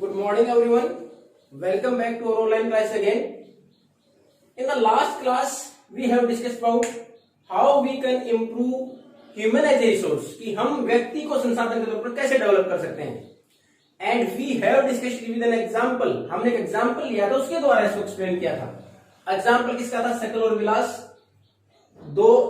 Good morning everyone. Welcome back to our online class again. In the last class we have discussed about how we can improve human as a resource कि हम व्यक्ति को संसाधन के तौर पर कैसे डेवलप कर सकते हैं. And we have discussed with an example. हमने एक एग्जाम्पल लिया था, उसके द्वारा इसको एक्सप्लेन किया था. एग्जाम्पल किसका था? शकल और विलास.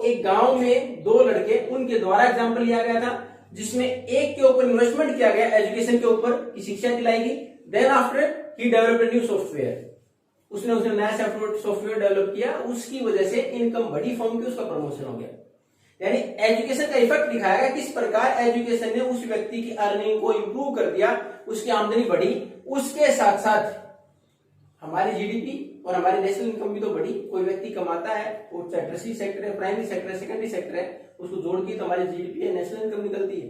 एक गांव में दो लड़के, उनके द्वारा एग्जाम्पल लिया गया था जिसमें एक के ऊपर इन्वेस्टमेंट किया गया एजुकेशन के ऊपर की शिक्षा दिलाएगी. Then after he developed new software. उसने नया सॉफ्टवेयर डेवलप किया, उसकी वजह से इनकम बड़ी फॉर्म की, उसका प्रमोशन हो गया. यानी एजुकेशन का इफेक्ट दिखाया गया किस प्रकार एजुकेशन ने उस व्यक्ति की अर्निंग को इंप्रूव कर दिया, उसकी आमदनी बढ़ी. उसके साथ साथ हमारी जीडीपी और हमारी नेशनल इनकम भी तो बढ़ी. कोई व्यक्ति कमाता है, वो चाहे टर्शियरी सेक्टर है, प्राइमरी सेक्टर है, सेकेंडरी सेक्टर है, उसको जोड़ के तो हमारी जीडीपी है, नेशनल इनकम निकलती है.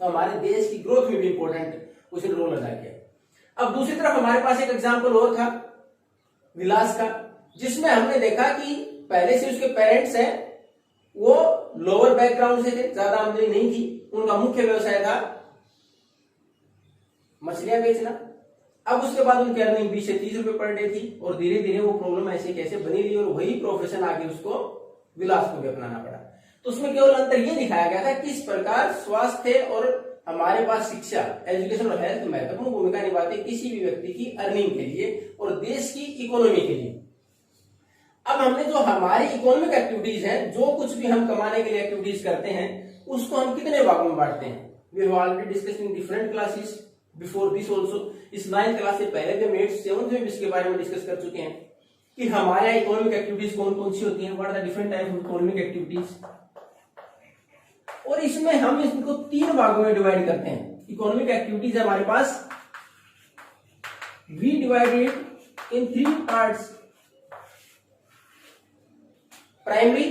तो हमारे देश की ग्रोथ में भी इंपॉर्टेंट उसने रोल अदा किया. अब दूसरी तरफ हमारे पास एक एग्जाम्पल और था विलास का, जिसमें हमने देखा कि पहले से उसके पेरेंट्स हैं, वो लोअर बैकग्राउंड से थे, ज्यादा आमदनी नहीं थी. उनका मुख्य व्यवसाय था मछलियां बेचना. अब उसके बाद उनकी अर्निंग 20 से 30 रुपए पर डे थी और धीरे धीरे वो प्रॉब्लम ऐसे कैसे बनी रही और वही प्रोफेशन आगे उसको विलास को भी अपनाना पड़ा. तो उसमें केवल अंतर ये दिखाया गया था किस प्रकार स्वास्थ्य और हमारे पास शिक्षा, एजुकेशन और हेल्थ महत्वपूर्ण भूमिका निभाती है किसी भी व्यक्ति की अर्निंग के लिए और देश की इकोनॉमी के लिए. अब हमने जो हमारी इकोनॉमिक एक्टिविटीज है, जो कुछ भी हम कमाने के लिए एक्टिविटीज करते हैं, उसको हम कितने भागों में बांटते हैं. We have already discussed in different classes before this also. इस 9th क्लास से पहले भी हम 8th 7th में इसके बारे में डिस्कस कर चुके हैं कि हमारे यहाँ इकोनॉमिक एक्टिविटीज कौन कौन सी होती हैं, what are the different type of economic activities. और इसमें हम इसको 3 भागों में डिवाइड करते हैं. इकोनॉमिक एक्टिविटीज हमारे पास, we divided in 3 parts: primary,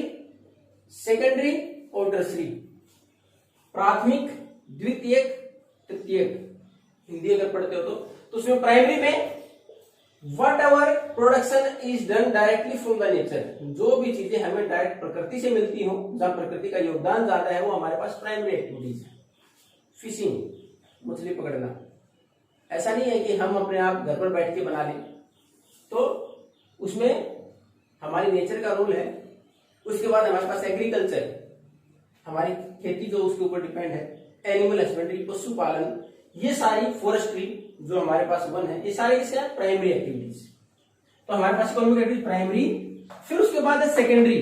secondary और टर्सरी. प्राथमिक, द्वितीयक, तृतीयक. हिंदी अगर पढ़ते हो तो उसमें प्राइमरी में what ever production is done directly from the nature. जो भी चीजें हमें डायरेक्ट प्रकृति से मिलती हो, जहां प्रकृति का योगदान ज्यादा है, वो हमारे पास प्राइमरी एक्टिविटीज है. फिशिंग, मछली पकड़ना. ऐसा नहीं है कि हम अपने आप घर पर बैठ के बना लें, तो उसमें हमारी नेचर का रोल है. उसके बाद हमारे पास एग्रीकल्चर, हमारी खेती जो उसके ऊपर डिपेंड है. एनिमल हस्बेंड्री, पशुपालन, ये सारी, फॉरेस्ट्री जो हमारे पास वन है, ये सारे किसके हैं? Primary activities. तो हमारे पास इकोनॉमिक एक्टिविटीज प्राइमरी. फिर उसके बाद है सेकेंडरी.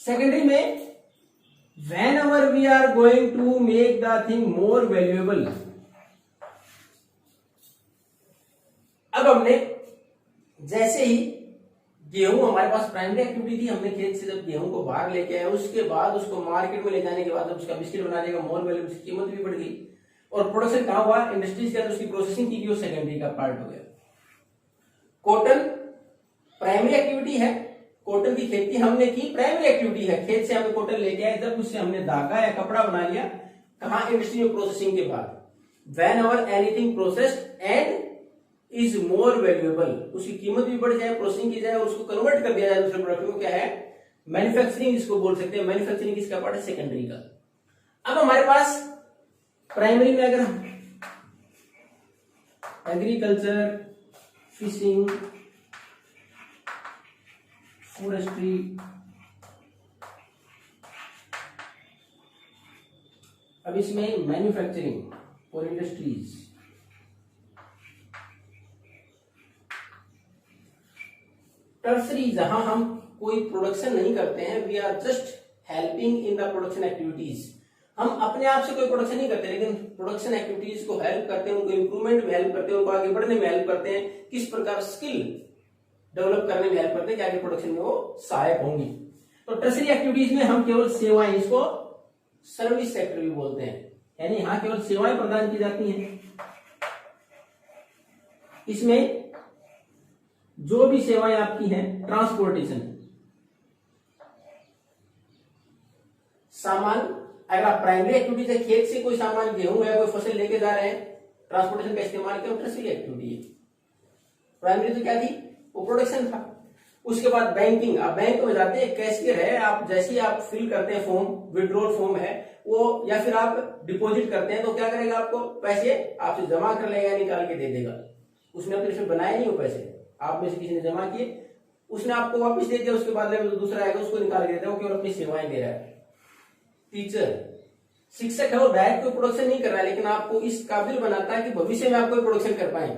सेकेंडरी में whenever we are going to make the thing more valuable. अब हमने जैसे ही गेहूं हमारे पास प्राइमरी एक्टिविटी थी, हमने खेत से जब गेहूं को बाहर लेके आए, उसके बाद उसको मार्केट में ले जाने के बाद जब उसका बिस्किट बनाने का मोर वैल्यू, उसकी कीमत भी बढ़ गई और प्रोडक्शन कहां हुआ? इंडस्ट्रीज के अंदर उसकी प्रोसेसिंग की गई, वो सेकेंडरी का पार्ट हो गया. कॉटन प्राइमरी एक्टिविटी है. कॉटन की खेती हमने की, प्राइमरी एक्टिविटी है. खेत से हमने कॉटन लेके आए, जब उससे हमने धागा या कपड़ा बना लिया, कहां? इंडस्ट्री में प्रोसेसिंग के बाद. When ever anything processed and is more valuable, उसकी कीमत भी बढ़ जाए, प्रोसेसिंग की जाए और उसको कन्वर्ट कर दिया जाए दूसरे प्रोडक्ट को, क्या है? मैन्युफैक्चरिंग इसको बोल सकते हैं. मैन्युफैक्चरिंग किसका पार्ट है? सेकेंडरी का. अब हमारे पास प्राइमरी में अगर एग्रीकल्चर, फिशिंग, फॉरेस्ट्री, अब इसमें मैन्युफैक्चरिंग और इंडस्ट्रीज. टर्सरी, जहां हम कोई प्रोडक्शन नहीं करते हैं, we are just helping in the production activities. हम अपने आप से कोई प्रोडक्शन नहीं करते, लेकिन प्रोडक्शन एक्टिविटीज को हेल्प करते हैं, उनको इंप्रूवमेंट में हेल्प करते हैं, उनको आगे बढ़ने में हेल्प करते हैं, किस प्रकार स्किल डेवलप करने में हेल्प करते हैं कि आगे प्रोडक्शन में वो सहायक होंगी. तो टर्सरी एक्टिविटीज में हम केवल सेवाएं, इसको सर्विस सेक्टर भी बोलते हैं, यानी यहां केवल सेवाएं प्रदान की जाती हैं. इसमें जो भी सेवाएं आपकी हैं, ट्रांसपोर्टेशन, सामान, अगर आप प्राइमरी एक्टिविटी से खेत से कोई सामान, गेहूं है, कोई फसल लेके जा रहे हैं, ट्रांसपोर्टेशन का इस्तेमाल किया, टर्सरी एक्टिविटी है. प्राइमरी तो क्या थी? वो प्रोडक्शन था. उसके बाद बैंकिंग, आप बैंक में जाते हैं, कैशियर है, आप जैसे ही आप फिल करते हैं फॉर्म, विड्रॉल फॉर्म है, वो, या फिर आप डिपॉजिट करते हैं तो क्या करेगा, आपको पैसे आपसे जमा कर लेगा, निकाल के दे देगा। उसने अपने इसमें बनाए नहीं वो पैसे, आप में से किसी ने जमा किए, उसने आपको वापस दे दिया, उसके बाद में जो दूसरा आएगा उसको निकाल के देता है, वो केवल अपनी सेवाएं दे रहा है। टीचर, शिक्षक है, वो डायरेक्ट कोई प्रोडक्शन नहीं कर रहा है, लेकिन आपको इस काबिल बनाता है कि भविष्य में आप कोई प्रोडक्शन कर पाए,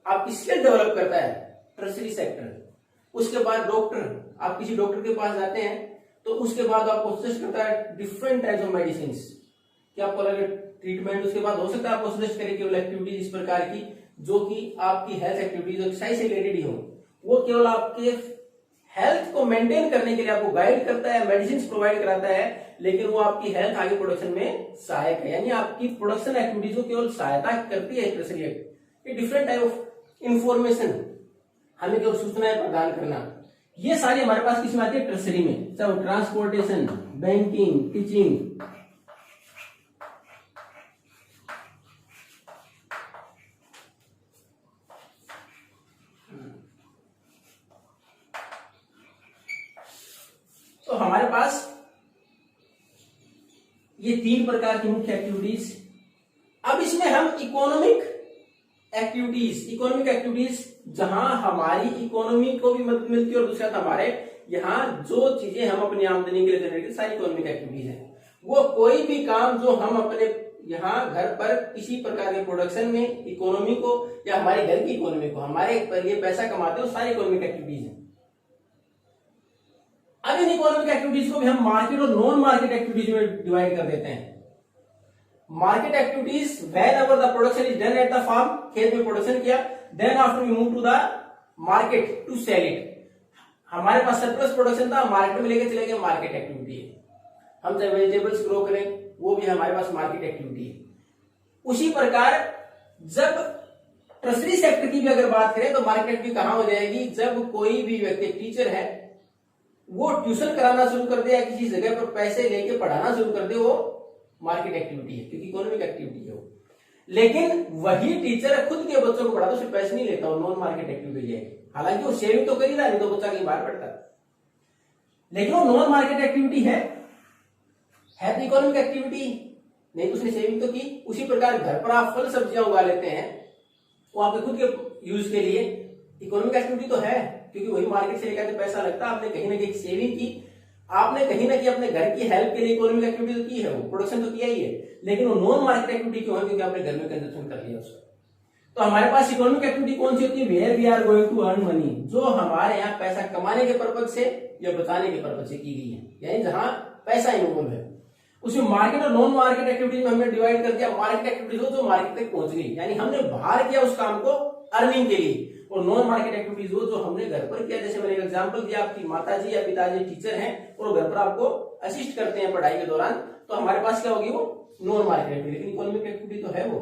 आपकी स्किल डेवलप करता है। Tertiary sector. उसके बाद डॉक्टर, आप किसी डॉक्टर के पास जाते हैं तो उसके बाद आपको सजेस्ट करता है डिफरेंट टाइप्स ऑफ मेडिसिन कि आपको अलग ट्रीटमेंट। उसके बाद हो सकता है आपको सजेस्ट करे केवल एक्टिविटीज इस प्रकार की जो कि आपकी हेल्थ एक्टिविटीज एक्सरसाइज से रिलेटेड ही हो, वो केवल आपके हेल्थ को मेंटेन करने के लिए आपको गाइड करता है, मेडिसिन प्रोवाइड कराता है, लेकिन वो आपकी हेल्थ आगे प्रोडक्शन में सहायक है, यानी आपकी प्रोडक्शन एक्टिविटीज को केवल सहायता करती है। ये डिफरेंट टाइप ऑफ इंफॉर्मेशन हमें केवल सूचनाएं प्रदान करना, ये सारी हमारे पास किसमें आती है, टर्सरी में, चाहे ट्रांसपोर्टेशन, बैंकिंग, टीचिंग। तो हमारे पास ये 3 प्रकार की मुख्य एक्टिविटीज। अब इसमें हम इकोनॉमिक एक्टिविटीज जहां हमारी इकोनॉमी को भी मदद मिलती है और दूसरा हमारे यहाँ जो चीजें हम अपनी आमदनी के लिए जनरेट करते, सारी इकोनॉमिक एक्टिविटीज है। वो कोई भी काम जो हम अपने यहाँ घर पर किसी प्रकार के प्रोडक्शन में इकोनॉमी को या हमारे घर की इकोनॉमी को हमारे लिए पैसा कमाते हैं, वो सारी इकोनॉमिक एक्टिविटीज है। अब इन इकोनॉमिक एक्टिविटीज को भी हम मार्केट और नॉन मार्केट एक्टिविटीज में डिवाइड कर देते हैं। Market activities whenever the production is done at the farm, खेत में प्रोडक्शन किया, then after we move to the market to sell it। हमारे पास सरप्लस प्रोडक्शन था, मार्केट में लेके चले गए, मार्केट एक्टिविटी है। हम चाहे वेजिटेबल्स ग्रो करें, वो भी हमारे पास मार्केट एक्टिविटी है। उसी प्रकार जब टर्सरी सेक्टर की भी अगर बात करें तो मार्केट भी कहां हो जाएगी, जब कोई भी व्यक्ति टीचर है वो ट्यूशन कराना शुरू कर दे या किसी जगह पर पैसे लेके पढ़ाना शुरू कर दे, वो मार्केट एक्टिविटी है, क्योंकि इकोनॉमिक एक्टिविटी है वो। लेकिन वही टीचर खुद के बच्चों को पढ़ाता, उससे पैसे नहीं लेता, वो नॉन मार्केट एक्टिविटी है। हालांकि वो सेविंग तो कर ही रहा, नहीं तो बच्चा कहीं बाहर पड़ता, लेकिन वो नॉन मार्केट एक्टिविटी है तो इकोनॉमिक एक्टिविटी नहीं, तो उसने सेविंग तो की। उसी प्रकार घर पर आप फल सब्जियां उगा लेते हैं, वो आपके खुद के यूज के लिए इकोनॉमिक एक्टिविटी तो है, क्योंकि वही मार्केट से लेकर पैसा लगता है, आपने कहीं ना कहीं सेविंग की, आपने कहीं ना कहीं अपने घर की हेल्प के लिए इकोनॉमिक एक्टिविटी तो की है, वो प्रोडक्शन तो किया ही है, लेकिन वो नॉन मार्केट एक्टिविटी क्यों है, क्योंकि आपने घर में कंजप्शन कर लिया उसको। तो हमारे पास इकोनॉमिक एक्टिविटी कौन सी होती है, where we are going to earn money, जो हमारे यहाँ पैसा कमाने के पर्पज से या बचाने के पर्पज से की गई है, यानी जहां पैसा इन्वॉल्व है। उसमें मार्केट और नॉन मार्केट एक्टिविटीज में हमने डिवाइड कर दिया। मार्केट एक्टिविटीज हो जो मार्केट तक पहुंच गई, यानी हमने बाहर किया उस काम को अर्निंग के लिए, और नॉन मार्केट एक्टिविटीज हो जो हमने घर पर किया। जैसे मैंने एक एग्जांपल दिया, आपकी माताजी या पिताजी टीचर हैं और घर पर आपको असिस्ट करते हैं पढ़ाई के दौरान, तो हमारे पास क्या होगी, वो नॉन मार्केट एक्टिविटी, लेकिन इकोनॉमिक एक्टिविटी तो है वो।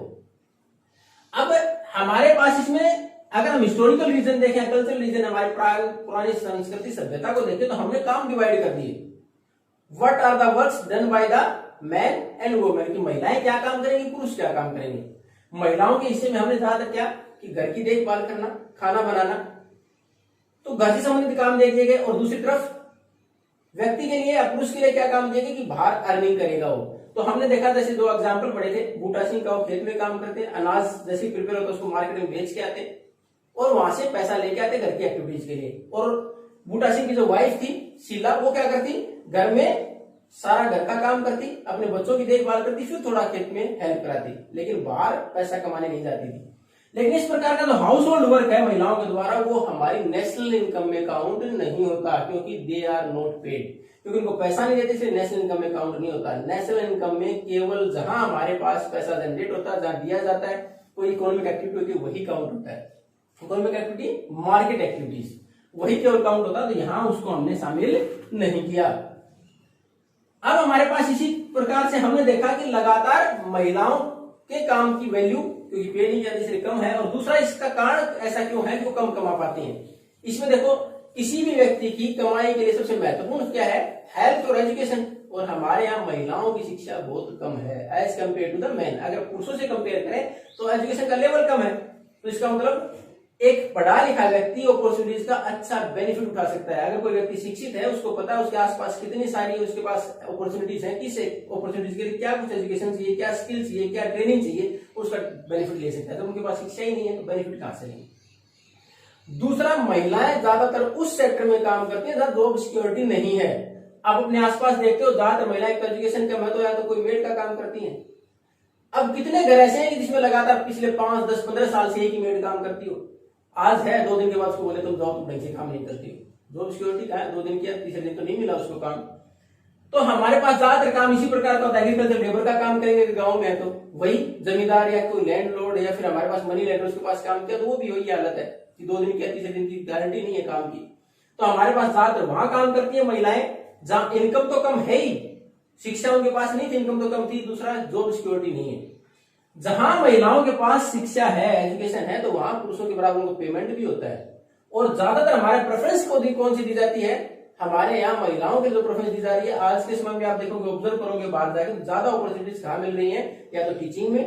अब हमारे पास इसमें अगर हम हिस्टोरिकल रीजन देखें, कल्चरल रीजन, हमारी पुरानी संस्कृति सभ्यता को देखें, तो हमने काम डिवाइड कर दिए। What are the works done by the man and women, की महिलाएं क्या काम करेंगी, पुरुष क्या काम करेंगे। महिलाओं के हिस्से में हमने ज्यादातर क्या कि घर की देखभाल करना, खाना बनाना, तो घर से संबंधित काम देख दिए गए, और दूसरी तरफ व्यक्ति के लिए या पुरुष के लिए क्या काम दिए गए कि बाहर अर्निंग करेगा वो। तो हमने देखा, जैसे 2 एग्जाम्पल पढ़े थे, बूटा सिंह का, वो खेत में काम करते, अनाज जैसे प्रिपेयर होता है उसको मार्केट में बेच के आते और वहां से पैसा लेके आते घर की एक्टिविटीज के लिए। और बूटा सिंह की जो वाइफ थी शीला, वो क्या करती, घर में सारा घर का काम करती, अपने बच्चों की देखभाल करती, फिर थोड़ा खेत में हेल्प कराती, लेकिन बाहर पैसा कमाने नहीं जाती थी। लेकिन इस प्रकार का जो हाउस होल्ड वर्क है महिलाओं के द्वारा, वो हमारी नेशनल इनकम में काउंट नहीं होता, क्योंकि दे आर नॉट पेड, क्योंकि उनको पैसा नहीं देते, इसलिए नेशनल इनकम में काउंट नहीं होता। नेशनल इनकम में केवल जहां हमारे पास पैसा जनरेट होता है, जहां दिया जाता है, कोई इकोनॉमिक एक्टिविटी होती है, वही काउंट होता है। इकोनॉमिक एक्टिविटी, मार्केट एक्टिविटीज, वही केवल काउंट होता है, तो यहां उसको हमने शामिल नहीं किया। अब हमारे पास इसी प्रकार से हमने देखा कि लगातार महिलाओं के काम की वैल्यू, क्योंकि पे नहीं जाती इसलिए कम है, और दूसरा इसका कारण ऐसा क्यों है कि वो कम कमा पाती हैं। इसमें देखो, किसी भी व्यक्ति की कमाई के लिए सबसे महत्वपूर्ण क्या है, हेल्थ और एजुकेशन, और हमारे यहाँ महिलाओं की शिक्षा बहुत कम है as compare to the man. अगर पुरुषों से कंपेयर करें तो एजुकेशन का लेवल कम है, तो इसका मतलब एक पढ़ा लिखा व्यक्ति अपॉर्चुनिटीज का अच्छा बेनिफिट उठा सकता है। अगर कोई व्यक्ति शिक्षित है, उसको पता है उसके आसपास कितनी सारी उसके पास अपॉर्चुनिटीज हैं, किस अपॉर्चुनिटीज के लिए क्या कुछ एजुकेशन चाहिए, क्या स्किल चाहिए, क्या ट्रेनिंग चाहिए, उसका बेनिफिट ले सकता है। तो उनके पास शिक्षा ही नहीं है तो बेनिफिट कहां से लेंगे। दूसरा, महिलाएं ज्यादातर उस सेक्टर में काम करती है जहां जॉब सिक्योरिटी नहीं है। आप अपने आसपास देखते हो ज्यादातर महिलाएं एजुकेशन का महत्व या तो कोई मेड का काम करती है। अब कितने घर ऐसे हैं जिसमें लगातार पिछले 5, 10, 15 साल से एक ही मेड काम करती हो। आज है, 2 दिन के बाद उसको बोले तुम जाओ, तुम ढंग से काम नहीं करती हो। जॉब सिक्योरिटी का है, 2 दिन किया, तीसरे दिन तो नहीं मिला उसको काम। तो हमारे पास ज्यादातर काम इसी प्रकार का होता है। एग्रीकल्चर लेबर का काम करेंगे गांव में, तो वही जमींदार या कोई लैंड लॉर्ड या फिर हमारे पास मनी लैंडर उसके पास काम किया तो वो भी वही हालत है कि 2 दिन किया, तीसरे दिन की गारंटी नहीं है काम की। तो हमारे पास ज्यादातर वहां काम करती है महिलाएं जहां इनकम तो कम है ही, शिक्षा उनके पास नहीं थी, इनकम तो कम थी, दूसरा जॉब सिक्योरिटी नहीं है। जहां महिलाओं के पास शिक्षा है, एजुकेशन है, तो वहां पुरुषों के बराबर उनको पेमेंट भी होता है। और ज्यादातर हमारे प्रेफरेंस कौन सी दी जाती है, हमारे यहाँ महिलाओं के जो प्रेफरेंस दी जा रही है आज के समय में, आप देखोगे, ऑब्जर्व करोगे बाहर जाकर, तो ज्यादा अपॉर्चुनिटीज कहां मिल रही है, या तो टीचिंग में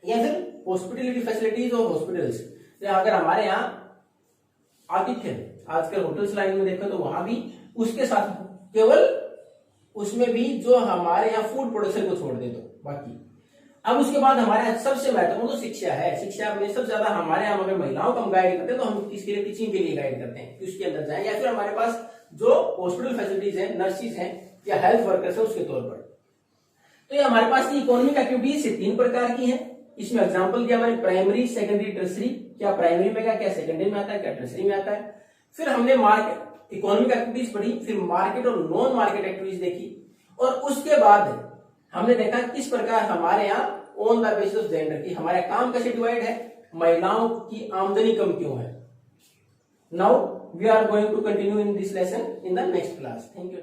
या फिर हॉस्पिटलिटी फैसिलिटीज और हॉस्पिटल्स। अगर हमारे यहाँ आतिथ्य आजकल होटल्स लाइन में देखो तो वहां भी उसके साथ केवल उसमें भी जो हमारे यहाँ फूड प्रोडक्शन को छोड़ दे दो बाकी। अब उसके बाद हमारे यहाँ सबसे महत्वपूर्ण तो शिक्षा है। शिक्षा में सबसे ज्यादा हमारे यहाँ अगर महिलाओं को हम गाइड करते हैं तो हम इसके लिए टीचिंग के लिए गाइड करते हैं कि उसके अंदर जाए, या फिर हमारे पास जो हॉस्पिटल फैसिलिटीज है, नर्सिस हैं या हेल्थ वर्कर्स है उसके तौर पर। तो ये हमारे पास की इकोनॉमिक एक्टिविटीज 3 प्रकार की है। इसमें एग्जाम्पल दिया हमारे प्राइमरी, सेकेंडरी, टर्सरी। क्या प्राइमरी में क्या सेकेंडरी में आता है, क्या टर्सरी में आता है। फिर हमने मार्केट इकोनॉमिक एक्टिविटीज पढ़ी, फिर मार्केट और नॉन मार्केट एक्टिविटीज देखी, और उसके बाद हमने देखा किस प्रकार हमारे यहाँ on the basis of gender की हमारा काम कैसे डिवाइड है, महिलाओं की आमदनी कम क्यों है। Now we are going to continue in this lesson in the next class. Thank you.